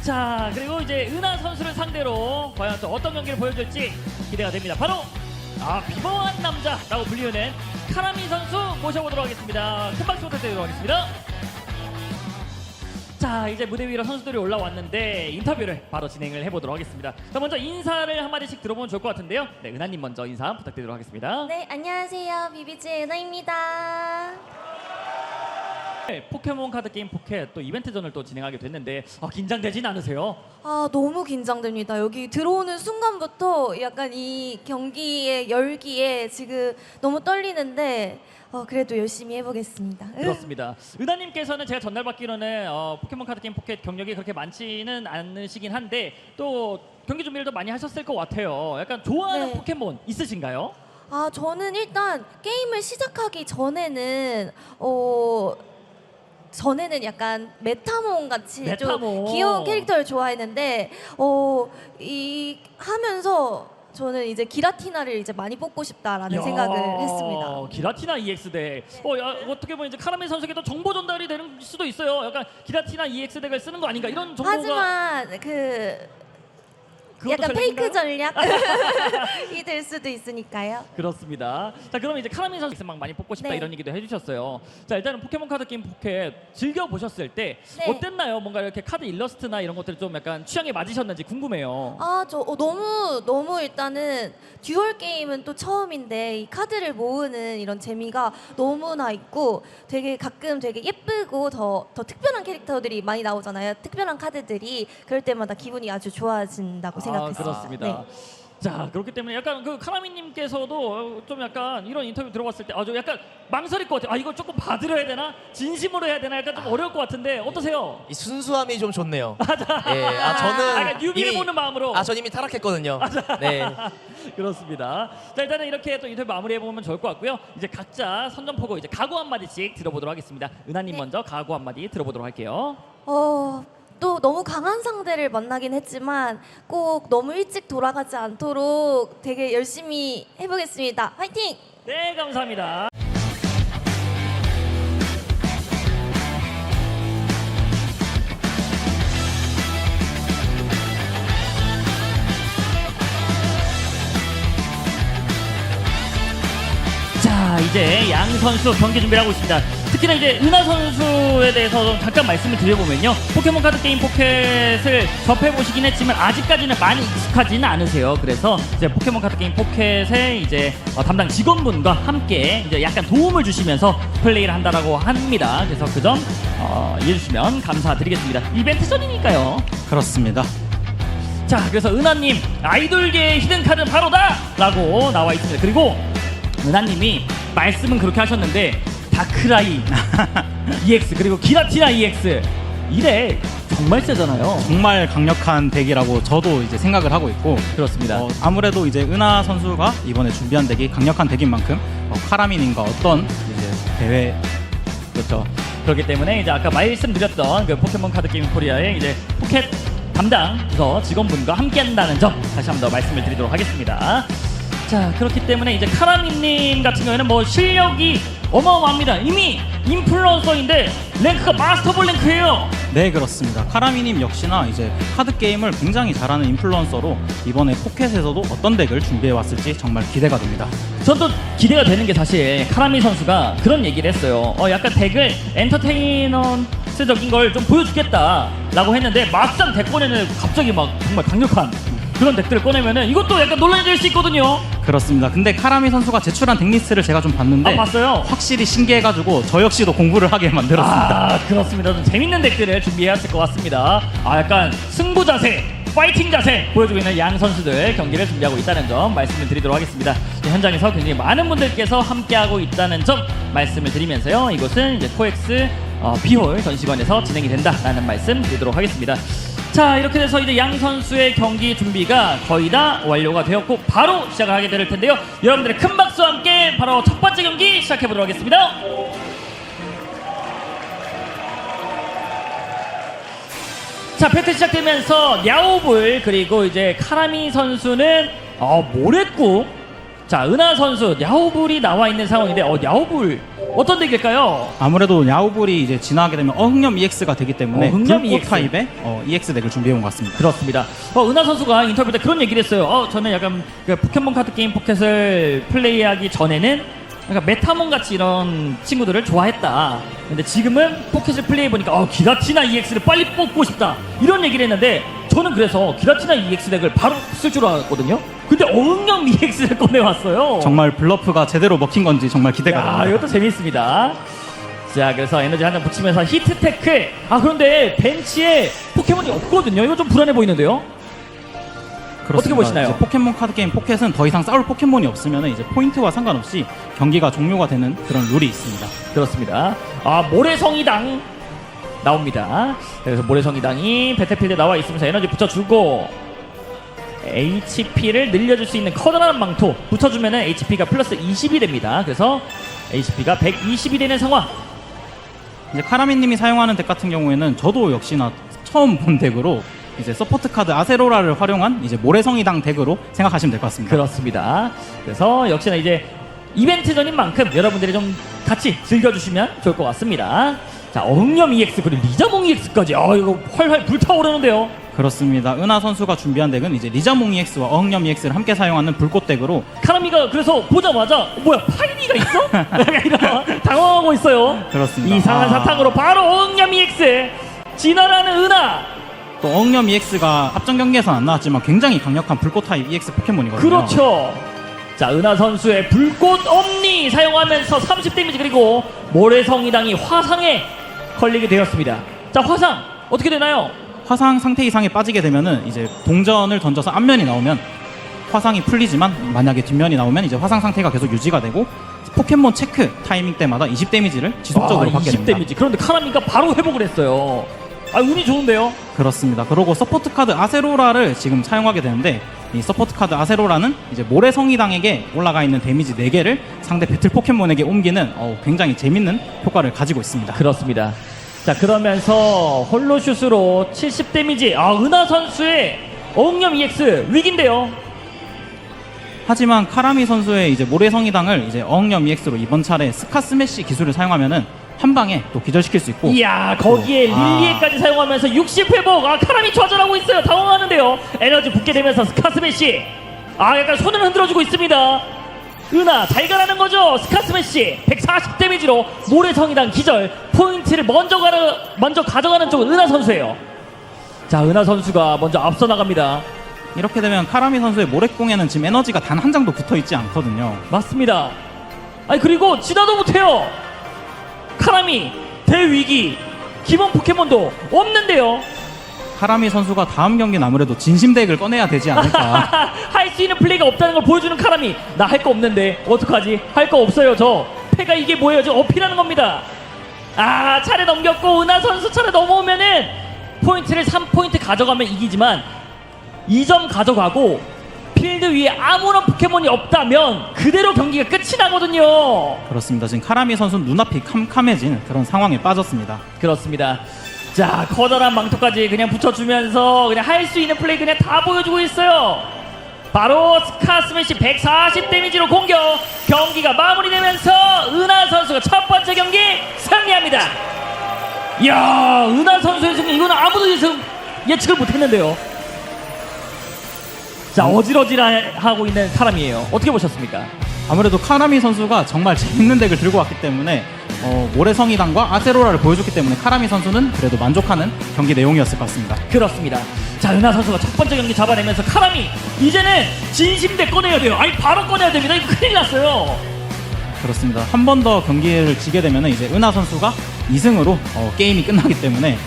자, 그리고 이제 은하 선수를 상대로 과연 또 어떤 경기를 보여줄지 기대가 됩니다. 바로 비범한 남자라고 불리우는 카라미 선수 모셔보도록 하겠습니다. 큰 박수 부탁드리도록 하겠습니다. 자, 이제 무대 위로 선수들이 올라왔는데 인터뷰를 바로 진행을 해보도록 하겠습니다. 자, 먼저 인사를 한마디씩 들어보면 좋을 것 같은데요. 네, 은하님 먼저 인사 부탁드리도록 하겠습니다. 네, 안녕하세요. 비비지의 은하입니다. 네, 포켓몬 카드 게임 포켓 또 이벤트전을 또 진행하게 됐는데 긴장되진 않으세요? 너무 긴장됩니다. 여기 들어오는 순간부터 약간 이 경기의 열기에 지금 너무 떨리는데 그래도 열심히 해보겠습니다. 그렇습니다. 은하님께서는 제가 전날 받기로는 포켓몬 카드 게임 포켓 경력이 그렇게 많지는 않으시긴 한데 또 경기 준비를 더 많이 하셨을 것 같아요. 약간 좋아하는 네. 포켓몬 있으신가요? 저는 일단 게임을 시작하기 전에는 약간 메타몬 같이 메타몬. 좀 귀여운 캐릭터를 좋아했는데 이 하면서 저는 이제 기라티나를 이제 많이 뽑고 싶다라는 생각을 했습니다. 기라티나 EX 대. 어떻게 보면 이제 카라멜 선수에게도 정보 전달이 되는 수도 있어요. 약간 기라티나 EX 덱을 쓰는 거 아닌가 이런 정보가. 하지만 그것도 약간 전략인가요? 페이크 전략이 될 수도 있으니까요. 그렇습니다. 자, 그러면 이제 카라미 선수 막 많이 뽑고 싶다 네. 이런 얘기도 해주셨어요. 자, 일단은 포켓몬 카드 게임 포켓 즐겨 보셨을 때 네. 어땠나요? 뭔가 이렇게 카드 일러스트나 이런 것들이 좀 약간 취향에 맞으셨는지 궁금해요. 저 너무 일단은 듀얼 게임은 또 처음인데 이 카드를 모으는 이런 재미가 너무나 있고 되게 가끔 되게 예쁘고 더 특별한 캐릭터들이 많이 나오잖아요. 특별한 카드들이 그럴 때마다 기분이 아주 좋아진다고 생각했어요. 그렇습니다. 네. 자, 그렇기 때문에 약간 그 카라미님께서도 좀 약간 이런 인터뷰 들어봤을 때 좀 약간 망설일 것 같아요. 이거 조금 봐드려야 되나? 진심으로 해야 되나? 약간 좀 어려울 것 같은데 어떠세요? 이 순수함이 좀 좋네요. 예, 저는 약간 뉴비를 보는 마음으로. 전 이미 타락했거든요. 네. 그렇습니다. 자, 일단은 이렇게 또 인터뷰 마무리해 보면 좋을 것 같고요. 이제 각자 선전포고 이제 각오 한 마디씩 들어보도록 하겠습니다. 은하님 네. 먼저 각오 한 마디 들어보도록 할게요. 또 너무 강한 상대를 만나긴 했지만 꼭 너무 일찍 돌아가지 않도록 되게 열심히 해보겠습니다. 화이팅! 네, 감사합니다. 자, 이제 양 선수 경기 준비를 하고 있습니다. 특히나 이제 은하 선수에 대해서 좀 잠깐 말씀을 드려보면요. 포켓몬 카드 게임 포켓을 접해보시긴 했지만 아직까지는 많이 익숙하지는 않으세요. 그래서 이제 포켓몬 카드 게임 포켓의 이제 담당 직원분과 함께 이제 약간 도움을 주시면서 플레이를 한다라고 합니다. 그래서 그 점 이해해주시면 감사드리겠습니다. 이벤트 전이니까요. 그렇습니다. 자, 그래서 은하님 아이돌계의 히든 카드는 바로다! 라고 나와 있습니다. 그리고 은하님이 말씀은 그렇게 하셨는데 다크라이 EX 그리고 기라티나 EX 이래 정말 세잖아요. 정말 강력한 덱이라고 저도 이제 생각을 하고 있고, 그렇습니다. 아무래도 이제 은하 선수가 이번에 준비한 덱이 강력한 덱인 만큼 카라민님과 어떤 이제 대회 그렇죠. 그렇기 때문에 이제 아까 말씀드렸던 그 포켓몬 카드 게임 코리아의 이제 포켓 담당 직원분과 함께한다는 점 다시 한번 더 말씀을 드리도록 하겠습니다. 자, 그렇기 때문에 이제 카라미님 같은 경우에는 뭐 실력이 어마어마합니다. 이미 인플루언서인데 랭크가 마스터볼 랭크예요. 네, 그렇습니다. 카라미님 역시나 이제 카드 게임을 굉장히 잘하는 인플루언서로 이번에 포켓에서도 어떤 덱을 준비해 왔을지 정말 기대가 됩니다. 전 또 기대가 되는 게 사실 카라미 선수가 그런 얘기를 했어요. 약간 덱을 엔터테이너스적인 걸 좀 보여주겠다라고 했는데 막상 덱 꺼내는 갑자기 막 정말 강력한 그런 덱들을 꺼내면은 이것도 약간 논란이 될 수 있거든요. 그렇습니다. 근데 카라미 선수가 제출한 덱리스트를 제가 좀 봤는데 봤어요? 확실히 신기해가지고 저 역시도 공부를 하게 만들었습니다. 그렇습니다. 좀 재밌는 덱들을 준비해왔을 것 같습니다. 약간 승부 자세, 파이팅 자세 보여주고 있는 양 선수들 경기를 준비하고 있다는 점 말씀을 드리도록 하겠습니다. 현장에서 굉장히 많은 분들께서 함께하고 있다는 점 말씀을 드리면서요. 이곳은 이제 코엑스 비홀 전시관에서 진행이 된다라는 말씀 드리도록 하겠습니다. 자, 이렇게 돼서 이제 양 선수의 경기 준비가 거의 다 완료가 되었고 바로 시작을 하게 될 텐데요. 여러분들의 큰 박수와 함께 바로 첫 번째 경기 시작해 보도록 하겠습니다. 자, 배틀 시작되면서 야오불 그리고 이제 카라미 선수는 모래국 자, 은하 선수 야오불이 나와 있는 상황인데 야오불 어떤 덱일까요? 아무래도 야오불이 이제 진화하게 되면 어흥염 EX가 되기 때문에 어흥염 불꽃 EX. 타입의 EX 덱을 준비해 온 것 같습니다. 그렇습니다. 은하 선수가 인터뷰 때 그런 얘기를 했어요. 저는 약간 그 포켓몬 카드 게임 포켓을 플레이하기 전에는 약간 메타몬 같이 이런 친구들을 좋아했다. 근데 지금은 포켓을 플레이해 보니까 기라티나 EX를 빨리 뽑고 싶다. 이런 얘기를 했는데 저는 그래서 기라티나 EX 덱을 바로 쓸 줄 알았거든요. 근데 어흥염 EX를 꺼내왔어요. 정말 블러프가 제대로 먹힌 건지 정말 기대가 야, 됩니다. 이것도 재밌습니다. 자, 그래서 에너지 한 장 붙이면서 히트 태클. 그런데 벤치에 포켓몬이 없거든요. 이거 좀 불안해 보이는데요. 그렇습니다. 어떻게 보시나요? 이제 포켓몬 카드 게임 포켓은 더 이상 싸울 포켓몬이 없으면 이제 포인트와 상관없이 경기가 종료가 되는 그런 룰이 있습니다. 그렇습니다. 모래성이당 나옵니다. 그래서 모래성이당이 배틀필드에 나와 있으면서 에너지 붙여주고 HP를 늘려줄 수 있는 커다란 망토 붙여주면 HP가 플러스 20이 됩니다. 그래서 HP가 120이 되는 상황. 이제 카라미님이 사용하는 덱 같은 경우에는 저도 역시나 처음 본 덱으로 이제 서포트 카드 아세로라를 활용한 이제 모래성이당 덱으로 생각하시면 될 것 같습니다. 그렇습니다. 그래서 역시나 이제 이벤트전인 만큼 여러분들이 좀 같이 즐겨주시면 좋을 것 같습니다. 자, 어흥염 EX 그리고 리자몽 EX까지 이거 활활 불타오르는데요. 그렇습니다. 은하 선수가 준비한 덱은 이제 리자몽 EX와 어흥염 EX를 함께 사용하는 불꽃 덱으로 카라미가 그래서 보자마자 뭐야 파이니가 있어? 약간 이런 당황하고 있어요. 그렇습니다. 이상한 사탕으로 바로 어흥염 EX 진화라는 은하. 또 어흥염 EX가 앞전 경기에서는 안 나왔지만 굉장히 강력한 불꽃 타입 EX 포켓몬이거든요. 그렇죠. 자, 은하 선수의 불꽃 엄니 사용하면서 30 데미지 그리고 모래성이당이 화상에 걸리게 되었습니다. 자, 화상 어떻게 되나요? 화상 상태 이상에 빠지게 되면은 이제 동전을 던져서 앞면이 나오면 화상이 풀리지만 만약에 뒷면이 나오면 이제 화상 상태가 계속 유지가 되고 포켓몬 체크 타이밍 때마다 20 데미지를 지속적으로 받게 20 됩니다. 데미지. 그런데 카라미가 바로 회복을 했어요. 운이 좋은데요. 그렇습니다. 그리고 서포트 카드 아세로라를 지금 사용하게 되는데 이 서포트 카드 아세로라는 이제 모래성이당에게 올라가 있는 데미지 4개를 상대 배틀 포켓몬에게 옮기는 굉장히 재밌는 효과를 가지고 있습니다. 그렇습니다. 자, 그러면서 홀로슛으로 70 데미지. 은하 선수의 어흥염 EX 위기인데요. 하지만 카라미 선수의 이제 모래성이당을 이제 어흥염 EX로 이번 차례 스카 스매시 기술을 사용하면은 한 방에 또 기절시킬 수 있고 이야, 거기에 릴리에까지 사용하면서 60 회복. 카라미 좌절하고 있어요. 당황하는데요. 에너지 붙게 되면서 스카스매시. 약간 손을 흔들어주고 있습니다. 은하 잘 가라는 거죠. 스카스매시 140 데미지로 모래성이당 기절. 포인트를 먼저 가져가는 쪽은 은하 선수예요. 자, 은하 선수가 먼저 앞서 나갑니다. 이렇게 되면 카라미 선수의 모래공에는 지금 에너지가 단 한 장도 붙어 있지 않거든요. 맞습니다. 그리고 진화도 못해요. 카라미 대위기. 기본 포켓몬도 없는데요. 카라미 선수가 다음 경기는 아무래도 진심 덱을 꺼내야 되지 않을까. 할 수 있는 플레이가 없다는 걸 보여주는 카라미. 나 할 거 없는데 어떡하지? 할 거 없어요. 저 패가 이게 뭐예요? 저 어필하는 겁니다. 차례 넘겼고 은하 선수 차례 넘어오면은 포인트를 3포인트 가져가면 이기지만 2점 가져가고 필드 위에 아무런 포켓몬이 없다면 그대로 경기가 끝이 나거든요. 그렇습니다. 지금 카라미 선수는 눈앞이 캄캄해진 그런 상황에 빠졌습니다. 그렇습니다. 자, 커다란 망토까지 그냥 붙여주면서 그냥 할 수 있는 플레이 그냥 다 보여주고 있어요. 바로 스카 스매시 140 데미지로 공격. 경기가 마무리되면서 은하 선수가 첫 번째 경기 승리합니다. 이야, 은하 선수의 승리. 이거는 아무도 예측을 못했는데요. 자, 어질어질하고 있는 사람이에요. 어떻게 보셨습니까? 아무래도 카라미 선수가 정말 재밌는 덱을 들고 왔기 때문에 모래성이당과 아세로라를 보여줬기 때문에 카라미 선수는 그래도 만족하는 경기 내용이었을 것 같습니다. 그렇습니다. 자, 은하 선수가 첫 번째 경기 잡아내면서 카라미 이제는 진심대 꺼내야 돼요. 바로 꺼내야 됩니다. 이거 큰일 났어요. 그렇습니다. 한 번 더 경기를 지게 되면 이제 은하 선수가 2승으로 게임이 끝나기 때문에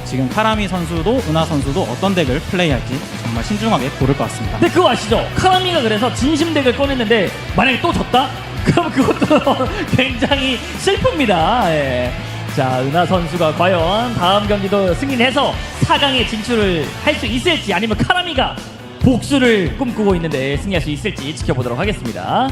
지금 카라미 선수도 은하 선수도 어떤 덱을 플레이할지 정말 신중하게 고를 것 같습니다. 근데 그거 아시죠? 카라미가 그래서 진심덱을 꺼냈는데 만약에 또 졌다? 그럼 그것도 굉장히 슬픕니다. 예. 자, 은하 선수가 과연 다음 경기도 승리해서 4강에 진출을 할 수 있을지 아니면 카라미가 복수를 꿈꾸고 있는데 승리할 수 있을지 지켜보도록 하겠습니다.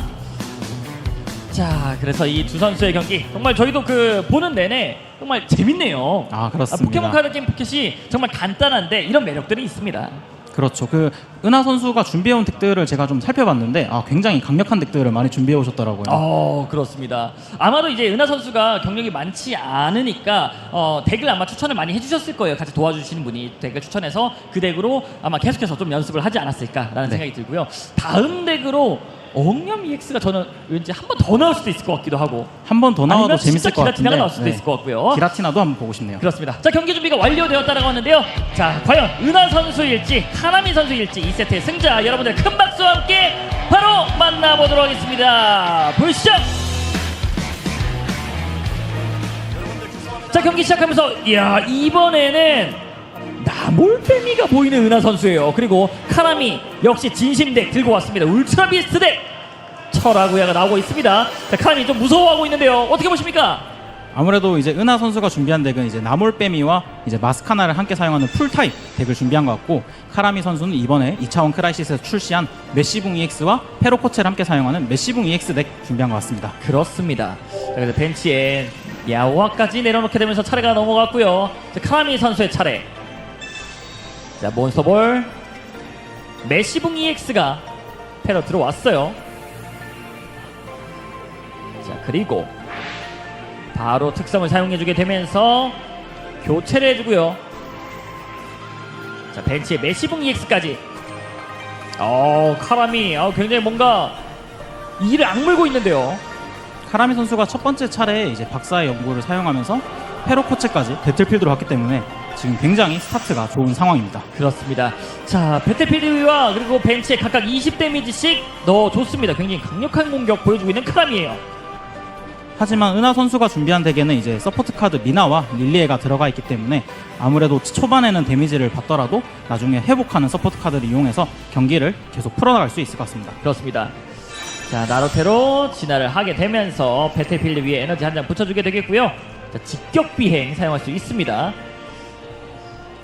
자, 그래서 이 두 선수의 경기 정말 저희도 보는 내내 정말 재밌네요. 그렇습니다. 포켓몬 카드 게임 포켓이 정말 간단한데 이런 매력들이 있습니다. 그렇죠. 그 은하 선수가 준비해온 덱들을 제가 좀 살펴봤는데 굉장히 강력한 덱들을 많이 준비해 오셨더라고요. 그렇습니다. 아마도 이제 은하 선수가 경력이 많지 않으니까 덱을 아마 추천을 많이 해주셨을 거예요. 같이 도와주시는 분이 덱을 추천해서 그 덱으로 아마 계속해서 좀 연습을 하지 않았을까라는 생각이 들고요. 다음 덱으로 엉렴 EX가 저는 왠지 한 번 더 나올 수도 있을 것 같기도 하고, 한 번 더 나와도 아니면 재밌을 진짜 것 같은데 기라티나가 나올 수도 있을 것 같고요. 기라티나도 한번 보고 싶네요. 그렇습니다. 자, 경기 준비가 완료되었다라고 하는데요. 자, 과연 은하 선수일지 카나미 선수일지 2세트의 승자 여러분들 큰 박수와 함께 바로 만나보도록 하겠습니다. 보시죠. 자, 경기 시작하면서 이야, 이번에는 나몰빼미가 보이는 은하 선수예요. 그리고 카나미 역시 진심덱 들고 왔습니다. 울트라 비스트 덱 철하구야가 나오고 있습니다. 자, 카나미 좀 무서워하고 있는데요. 어떻게 보십니까? 아무래도 이제 은하 선수가 준비한 덱은 이제 나몰빼미와 이제 마스카나를 함께 사용하는 풀타입 덱을 준비한 것 같고, 카라미 선수는 이번에 2차원 크라이시스에서 출시한 메시붕 EX와 페로코체를 함께 사용하는 메시붕 EX 덱 준비한 것 같습니다. 그렇습니다. 자, 그래서 벤치에 야오아까지 내려놓게 되면서 차례가 넘어갔고요. 자, 카라미 선수의 차례. 자, 몬스터볼 메시붕 EX가 패러 들어왔어요. 자, 그리고 바로 특성을 사용해주게 되면서 교체를 해주고요. 자, 벤치에 메시붕 EX까지. 카라미 굉장히 뭔가 이를 악물고 있는데요. 카라미 선수가 첫 번째 차례에 이제 박사의 연구를 사용하면서 페로코체까지 배틀필드로 갔기 때문에 지금 굉장히 스타트가 좋은 상황입니다. 그렇습니다. 자, 배틀필드와 그리고 벤치에 각각 20 데미지씩 넣어줬습니다. 굉장히 강력한 공격 보여주고 있는 카라미예요. 하지만 은하 선수가 준비한 덱에는 이제 서포트 카드 미나와 릴리에가 들어가 있기 때문에 아무래도 초반에는 데미지를 받더라도 나중에 회복하는 서포트 카드를 이용해서 경기를 계속 풀어나갈 수 있을 것 같습니다. 그렇습니다. 자, 나루테로 진화를 하게 되면서 배틀필드 위에 에너지 한 장 붙여주게 되겠고요. 자, 직격 비행 사용할 수 있습니다.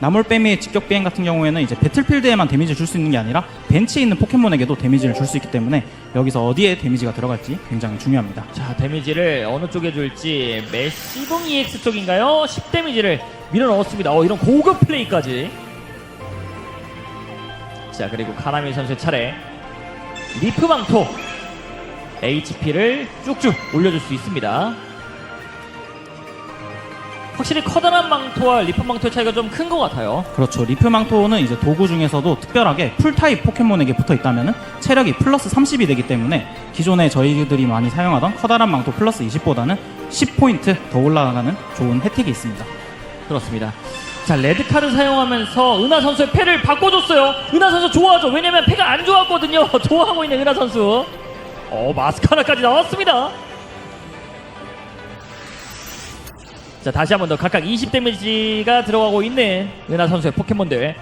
나몰빼미의 직격 비행 같은 경우에는 이제 배틀필드에만 데미지를 줄 수 있는 게 아니라 벤치에 있는 포켓몬에게도 데미지를 줄 수 있기 때문에 여기서 어디에 데미지가 들어갈지 굉장히 중요합니다. 자, 데미지를 어느 쪽에 줄지 메시붕 EX 쪽인가요? 10 데미지를 밀어 넣었습니다. 이런 고급 플레이까지. 자, 그리고 카나미 선수의 차례. 리프 망토 HP를 쭉쭉 올려줄 수 있습니다. 확실히 커다란 망토와 리프 망토의 차이가 좀 큰 것 같아요. 그렇죠. 리프 망토는 이제 도구 중에서도 특별하게 풀타입 포켓몬에게 붙어 있다면 체력이 플러스 30이 되기 때문에 기존에 저희들이 많이 사용하던 커다란 망토 플러스 20보다는 10포인트 더 올라가는 좋은 혜택이 있습니다. 그렇습니다. 자, 레드카드 사용하면서 은하 선수의 패를 바꿔줬어요. 은하 선수 좋아하죠. 왜냐면 패가 안 좋았거든요. 좋아하고 있는 은하 선수. 마스카라까지 나왔습니다. 자, 다시 한 번 더 각각 20 데미지가 들어가고 있는 은하 선수의 포켓몬들.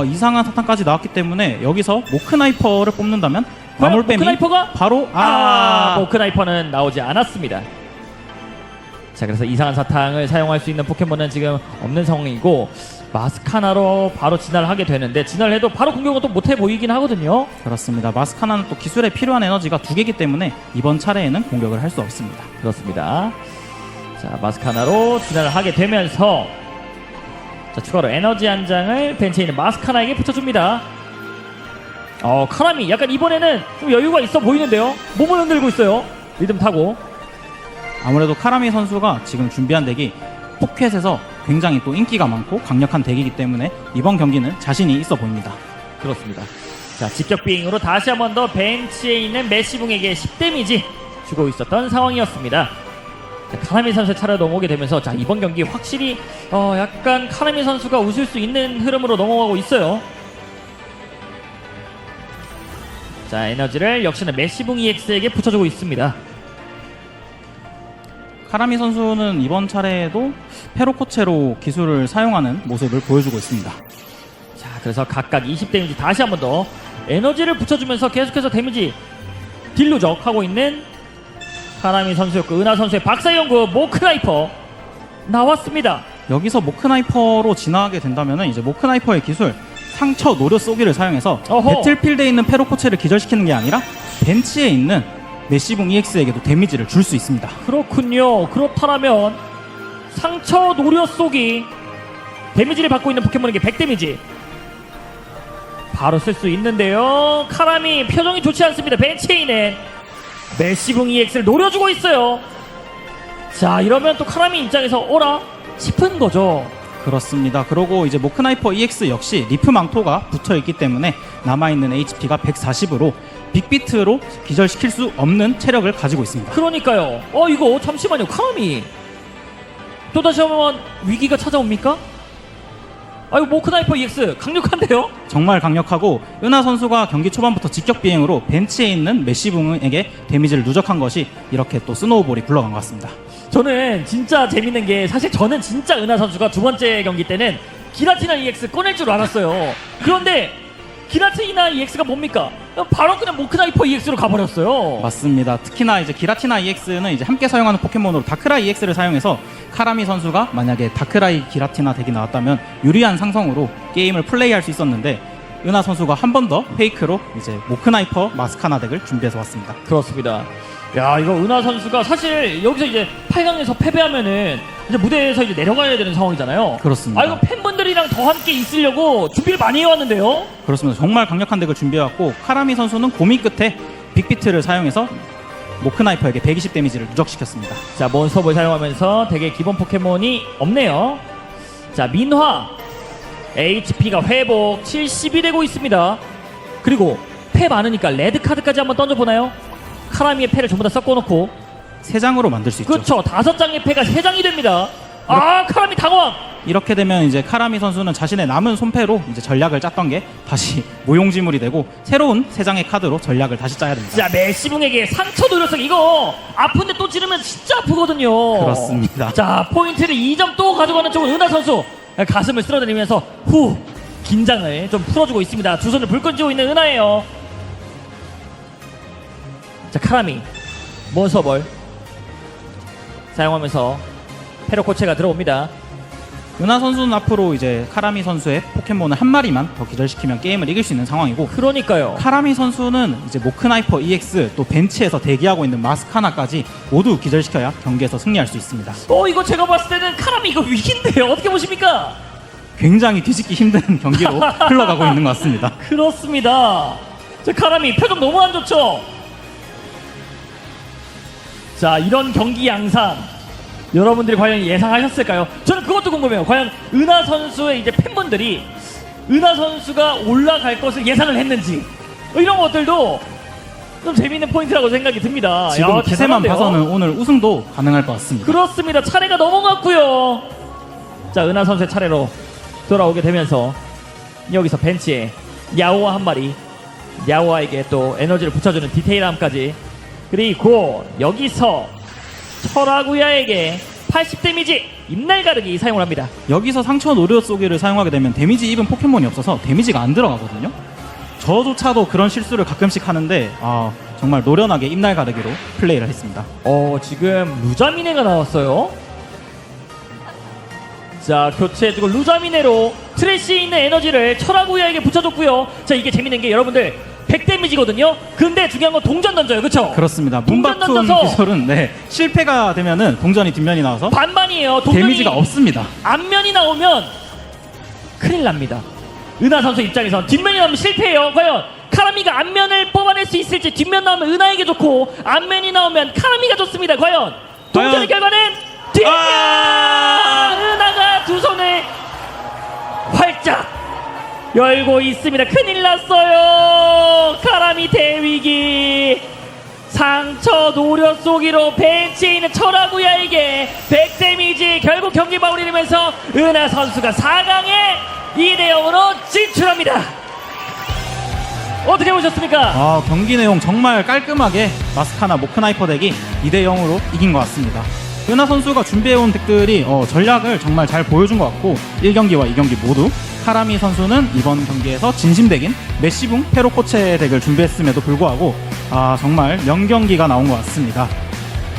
이상한 사탕까지 나왔기 때문에 여기서 모크나이퍼를 뽑는다면 과연 마몰빼미 모크나이퍼가? 바로 모크나이퍼는 나오지 않았습니다. 자, 그래서 이상한 사탕을 사용할 수 있는 포켓몬은 지금 없는 상황이고 마스카나로 바로 진화를 하게 되는데 진화를 해도 바로 공격은 또 못해 보이긴 하거든요. 그렇습니다. 마스카나는 또 기술에 필요한 에너지가 2개이기 때문에 이번 차례에는 공격을 할 수 없습니다. 그렇습니다. 자, 마스카나로 진화를 하게 되면서 자, 추가로 에너지 한 장을 벤치에 있는 마스카나에게 붙여줍니다. 카라미 약간 이번에는 좀 여유가 있어 보이는데요. 몸을 흔들고 있어요. 리듬 타고. 아무래도 카라미 선수가 지금 준비한 덱이 포켓에서 굉장히 또 인기가 많고 강력한 덱이기 때문에 이번 경기는 자신이 있어 보입니다. 그렇습니다. 자, 직격 비행으로 다시 한 번 더 벤치에 있는 메시붕에게 10 데미지 주고 있었던 상황이었습니다. 자, 카나미 선수의 차례 넘어오게 되면서 자, 이번 경기 확실히 약간 카나미 선수가 웃을 수 있는 흐름으로 넘어가고 있어요. 자, 에너지를 역시나 메시붕 EX에게 붙여주고 있습니다. 카라미 선수는 이번 차례에도 페로코체로 기술을 사용하는 모습을 보여주고 있습니다. 자, 그래서 각각 20 데미지 다시 한 번 더 에너지를 붙여주면서 계속해서 데미지 딜 누적하고 있는 카나미 선수였고 은하 선수의 박사연구 모크나이퍼 나왔습니다. 여기서 모크나이퍼로 진화하게 된다면 이제 모크나이퍼의 기술 상처 노려 쏘기를 사용해서 배틀필드에 있는 페로코체를 기절시키는 게 아니라 벤치에 있는 메시붕 EX에게도 데미지를 줄 수 있습니다. 그렇군요. 그렇다면 상처 노려 쏘기 데미지를 받고 있는 포켓몬에게 100 데미지. 바로 쓸 수 있는데요. 카라미 표정이 좋지 않습니다. 벤치에 있는 메시붕 EX를 노려주고 있어요. 자, 이러면 또 카라미 입장에서 오라 싶은 거죠. 그렇습니다. 그리고 이제 모크나이퍼 EX 역시 리프 망토가 붙어 있기 때문에 남아있는 HP가 140으로 빅비트로 기절시킬 수 없는 체력을 가지고 있습니다. 그러니까요. 이거 잠시만요. 카라미 또다시 한번 위기가 찾아옵니까? 아이고, 모크나이퍼 EX 강력한데요? 정말 강력하고 은하 선수가 경기 초반부터 직격 비행으로 벤치에 있는 메시붕에게 데미지를 누적한 것이 이렇게 또 스노우볼이 굴러간 것 같습니다. 저는 진짜 재밌는 게 사실 저는 진짜 은하 선수가 두 번째 경기 때는 기라티나 EX 꺼낼 줄 알았어요. 그런데 기라티나 EX가 뭡니까? 바로 그냥 모크나이퍼 EX로 가버렸어요. 맞습니다. 특히나 이제 기라티나 EX는 이제 함께 사용하는 포켓몬으로 다크라이 EX를 사용해서 카라미 선수가 만약에 다크라이 기라티나 덱이 나왔다면 유리한 상성으로 게임을 플레이할 수 있었는데 은하 선수가 한 번 더 페이크로 이제 모크나이퍼 마스카나 덱을 준비해서 왔습니다. 그렇습니다. 야, 이거 은하 선수가 사실 여기서 이제 8강에서 패배하면은 이제 무대에서 이제 내려가야 되는 상황이잖아요. 그렇습니다. 아, 이거 팬분들이랑 더 함께 있으려고 준비를 많이 해왔는데요. 그렇습니다. 정말 강력한 덱을 준비해왔고 카라미 선수는 고민 끝에 빅비트를 사용해서 모크나이퍼에게 120 데미지를 누적시켰습니다. 자, 몬스터볼 사용하면서 덱의 기본 포켓몬이 없네요. 자, 민화 HP가 회복 70이 되고 있습니다. 그리고 패 많으니까 레드 카드까지 한번 던져보나요? 카라미의 패를 전부 다 섞어놓고 3장으로 만들 수 있죠. 그렇죠. 5장의 패가 3장이 됩니다. 아, 카라미 당황! 이렇게 되면 이제 카라미 선수는 자신의 남은 손패로 이제 전략을 짰던 게 다시 무용지물이 되고 새로운 3장의 카드로 전략을 다시 짜야 됩니다. 자, 메시붕에게 상처 노렸어. 이거 아픈데 또 찌르면 진짜 아프거든요. 그렇습니다. 자, 포인트를 2점 또 가져가는 쪽은 은하 선수. 가슴을 쓸어내리면서 후 긴장을 좀 풀어주고 있습니다. 두 손을 불끈 쥐고 있는 은하예요. 자, 카라미 몬스터볼 사용하면서 페로코체가 들어옵니다. 은하 선수는 앞으로 이제 카라미 선수의 포켓몬을 한 마리만 더 기절시키면 게임을 이길 수 있는 상황이고 그러니까요. 카라미 선수는 이제 모크나이퍼 EX 또 벤치에서 대기하고 있는 마스카나까지 모두 기절시켜야 경기에서 승리할 수 있습니다. 이거 제가 봤을 때는 카라미 이거 위기인데요. 어떻게 보십니까? 굉장히 뒤집기 힘든 경기로 흘러가고 있는 것 같습니다. 그렇습니다. 자, 카라미 표정 너무 안 좋죠? 자, 이런 경기 양상 여러분들이 과연 예상하셨을까요? 저는 그것도 궁금해요. 과연 은하 선수의 이제 팬분들이 은하 선수가 올라갈 것을 예상을 했는지 이런 것들도 좀 재미있는 포인트라고 생각이 듭니다. 지금 야, 기세만 대단한데요? 봐서는 오늘 우승도 가능할 것 같습니다. 그렇습니다. 차례가 넘어갔고요. 자, 은하 선수의 차례로 돌아오게 되면서 여기서 벤치에 야오아 한 마리, 야오아에게 또 에너지를 붙여주는 디테일함까지, 그리고 여기서 철아구야에게 80 데미지 입날 가르기 사용을 합니다. 여기서 상처 노려 쏘기를 사용하게 되면 데미지 입은 포켓몬이 없어서 데미지가 안 들어가거든요. 저조차도 그런 실수를 가끔씩 하는데 정말 노련하게 입날 가르기로 플레이를 했습니다. 지금 루자미네가 나왔어요. 자, 교체해주고 루자미네로 트래쉬에 있는 에너지를 철아구야에게 붙여줬고요. 자, 이게 재밌는 게 여러분들 100 데미지거든요. 근데 중요한 건 동전 던져요. 그쵸? 그렇습니다. 동전 문바툰 던져서 기술은 실패가 되면은 동전이 뒷면이 나와서 반반이에요. 동전이 데미지가 없습니다. 앞면이 나오면 큰일 납니다. 은하 선수 입장에선 뒷면이 나오면 실패해요. 과연 카라미가 앞면을 뽑아낼 수 있을지. 뒷면 나오면 은하에게 좋고 앞면이 나오면 카라미가 좋습니다. 과연 동전의 결과는 뒷면! 은하가 두 손을 활짝 열고 있습니다. 큰일 났어요. 카라미 대위기. 상처 노려 쏘기로 벤치에 있는 철아구야에게 100 데미지. 결국 경기 마무리되면서 은하 선수가 4강에 2대0으로 진출합니다. 어떻게 보셨습니까? 경기 내용 정말 깔끔하게 마스카나 모크나이퍼 덱이 2대0으로 이긴 것 같습니다. 은하 선수가 준비해온 덱들이 전략을 정말 잘 보여준 것 같고 1경기와 2경기 모두 카라미 선수는 이번 경기에서 진심덱인 메시붕 페로코체 덱을 준비했음에도 불구하고 정말 명경기가 나온 것 같습니다.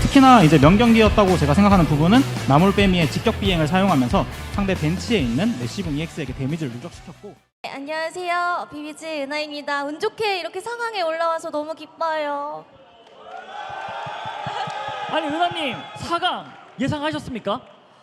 특히나 이제 명경기였다고 제가 생각하는 부분은 나물빼미의 직격 비행을 사용하면서 상대 벤치에 있는 메시붕 EX에게 데미지를 누적시켰고. 네, 안녕하세요. 비비지 은하입니다. 운 좋게 이렇게 상황에 올라와서 너무 기뻐요. 아니, 은하님 4강 예상하셨습니까?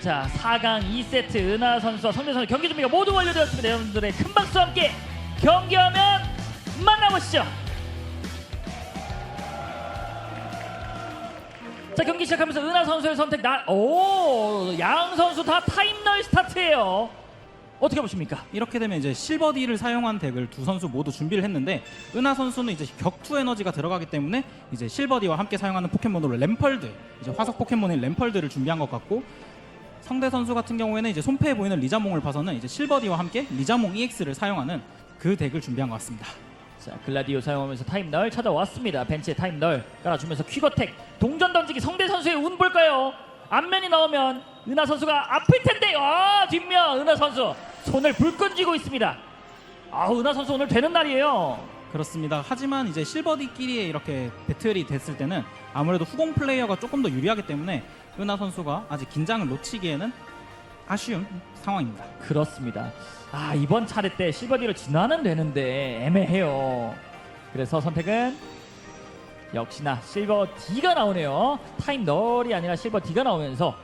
자, 4강 2세트 은하 선수와 성대 선수 경기 준비가 모두 완료되었습니다. 여러분들의 큰 박수와 함께 경기하면 만나보시죠. 자, 경기 시작하면서 은하 선수의 선택 양 선수 다 타임널 스타트예요. 어떻게 보십니까? 이렇게 되면 이제 실버 D를 사용한 덱을 두 선수 모두 준비를 했는데 은하 선수는 이제 격투 에너지가 들어가기 때문에 이제 실버 D와 함께 사용하는 포켓몬으로 램펄드, 이제 화석 포켓몬인 램펄드를 준비한 것 같고, 성대 선수 같은 경우에는 이제 손패에 보이는 리자몽을 봐서는 이제 실버 D와 함께 리자몽 EX를 사용하는 그 덱을 준비한 것 같습니다. 자, 글라디오 사용하면서 타임널 찾아왔습니다. 벤치에 타임널 깔아주면서 퀴거텍 동전 던지기. 성대 선수의 운 볼까요? 앞면이 나오면 은하 선수가 아플 텐데. 뒷면 은하 선수 손을 불끈 쥐고 있습니다. 은하 선수 오늘 되는 날이에요. 그렇습니다. 하지만 이제 실버 D끼리 이렇게 배틀이 됐을 때는 아무래도 후공 플레이어가 조금 더 유리하기 때문에 은하 선수가 아직 긴장을 놓치기에는 아쉬운 상황입니다. 그렇습니다. 이번 차례 때 실버디를 진화는 되는데 애매해요. 그래서 선택은 역시나 실버 D가 나오네요. 타임널이 아니라 실버 D가 나오면서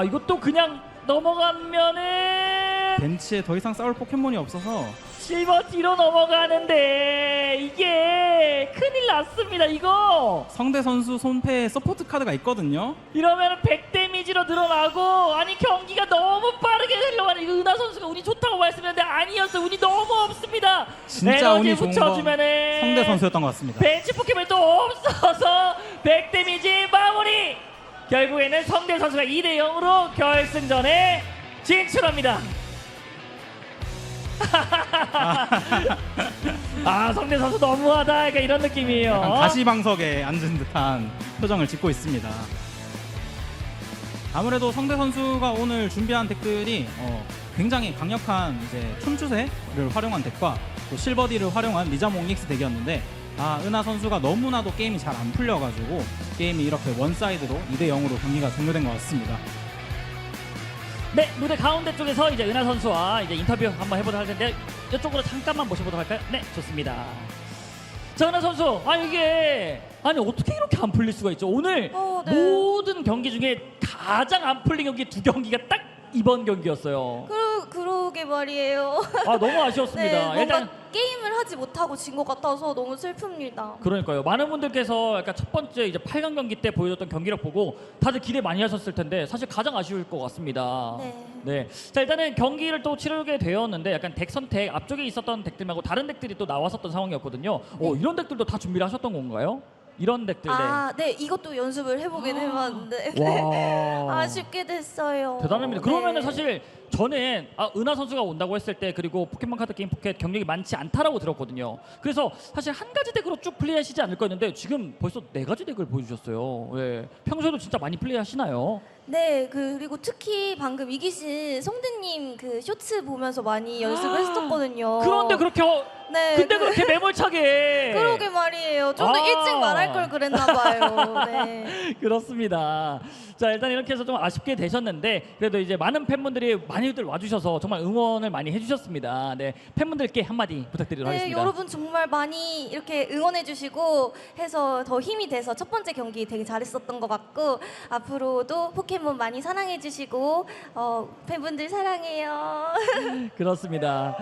이것도 그냥 넘어가면은 벤치에 더 이상 싸울 포켓몬이 없어서 실버 D로 넘어가는데 이게 큰일 났습니다. 이거 성대 선수 손패에 서포트 카드가 있거든요. 이러면 100 데미지로 늘어나고, 아니 경기가 너무 빠르게 흘러가는, 이거 은하 선수가 운이 좋다고 말씀했는데 아니었어요. 운이 너무 없습니다. 진짜 운이 좋은 건 붙여주면은 성대 선수였던 것 같습니다. 벤치 포켓몬이 또 없어서 100 데미지 마무리. 결국에는 성대 선수가 2대 0으로 결승전에 진출합니다. 성대 선수 너무하다, 그러니까 이런 느낌이에요. 약간 가시방석에 앉은 듯한 표정을 짓고 있습니다. 아무래도 성대 선수가 오늘 준비한 덱들이 굉장히 강력한 이제 촌추세를 활용한 덱과 또 실버디를 활용한 리자몽 EX 덱이었는데, 은하 선수가 너무나도 게임이 잘 안 풀려가지고 게임이 이렇게 원사이드로 2대 0으로 경기가 종료된 것 같습니다. 네, 무대 가운데 쪽에서 이제 은하 선수와 이제 인터뷰 한번 해보도록 할 텐데, 이쪽으로 잠깐만 모셔보도록 할까요? 네, 좋습니다. 자, 은하 선수, 이게 어떻게 이렇게 안 풀릴 수가 있죠? 오늘 네. 모든 경기 중에 가장 안 풀린 경기 2경기가 딱 이번 경기였어요. 그러게 말이에요. 너무 아쉬웠습니다. 네, 뭔가 일단 게임을 하지 못하고 진 것 같아서 너무 슬픕니다. 그러니까요. 많은 분들께서 약간 첫 번째 이제 8강 경기 때 보여줬던 경기력 보고 다들 기대 많이 하셨을 텐데 사실 가장 아쉬울 것 같습니다. 네. 자, 일단은 경기를 또 치르게 되었는데 약간 덱 선택, 앞쪽에 있었던 덱들 말고 다른 덱들이 또 나왔었던 상황이었거든요. 이런 덱들도 다 준비를 하셨던 건가요? 이런 덱들. 네, 이것도 연습을 해보긴 해봤는데 와. 아쉽게 됐어요. 대단합니다. 네. 그러면은 사실 저는 은하 선수가 온다고 했을 때, 그리고 포켓몬 카드 게임 포켓 경력이 많지 않다라고 들었거든요. 그래서 사실 한 가지 덱으로 쭉 플레이하시지 않을 거였는데 지금 벌써 4가지 덱을 보여주셨어요. 평소에도 진짜 많이 플레이하시나요? 네, 그리고 특히 방금 이기신 성대님 그 쇼츠 보면서 많이 연습을 했었거든요. 그런데 그렇게 네, 근데 그렇게 매몰차게. 그러게 말이에요. 좀 더 일찍 말할 걸 그랬나 봐요. 네. 그렇습니다. 자, 일단 이렇게 해서 좀 아쉽게 되셨는데 그래도 이제 많은 팬분들이 많이들 와주셔서 정말 응원을 많이 해주셨습니다. 네, 팬분들께 한마디 부탁드리도록 네, 하겠습니다. 여러분 정말 많이 이렇게 응원해주시고 해서 더 힘이 돼서 첫 번째 경기 되게 잘했었던 것 같고, 앞으로도 포켓몬 많이 사랑해주시고 팬분들 사랑해요. 그렇습니다.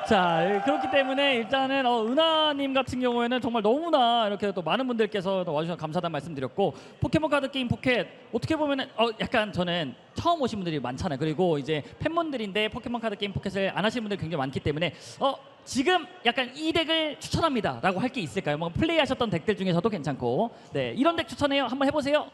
자, 그렇기 때문에 일단은 은하님 같은 경우에는 정말 너무나 이렇게 또 많은 분들께서 와주셔서 감사하다는 말씀드렸고, 포켓몬 카드 게임 포켓 어떻게 보면은 약간 저는 처음 오신 분들이 많잖아요. 그리고 이제 팬분들인데 포켓몬 카드 게임 포켓을 안 하시는 분들이 굉장히 많기 때문에 지금 약간 이 덱을 추천합니다 라고 할 게 있을까요? 뭐 플레이하셨던 덱들 중에서도 괜찮고, 네, 이런 덱 추천해요. 한번 해보세요.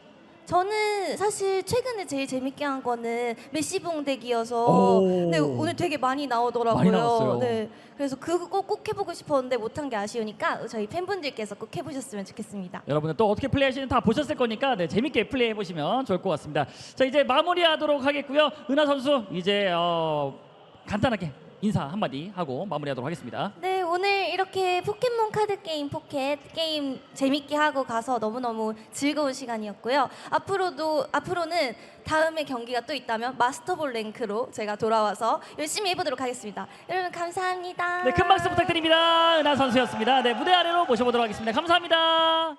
저는 사실 최근에 제일 재밌게 한 거는 메시봉 덱이어서 오. 네, 오늘 되게 많이 나오더라고요. 많이 나왔어요. 네, 그래서 그거 꼭 해보고 싶었는데 못한 게 아쉬우니까 저희 팬분들께서 꼭 해보셨으면 좋겠습니다. 여러분은 또 어떻게 플레이하시는지 다 보셨을 거니까 재밌게 플레이해 보시면 좋을 것 같습니다. 자, 이제 마무리하도록 하겠고요. 은하 선수 이제 간단하게 인사 한마디 하고 마무리하도록 하겠습니다. 네, 오늘 이렇게 포켓몬 카드 게임 포켓 게임 재밌게 하고 가서 너무너무 즐거운 시간이었고요. 앞으로는 다음에 경기가 또 있다면 마스터볼 랭크로 제가 돌아와서 열심히 해보도록 하겠습니다. 여러분 감사합니다. 네, 큰 박수 부탁드립니다. 은하 선수였습니다. 네, 무대 아래로 모셔보도록 하겠습니다. 감사합니다.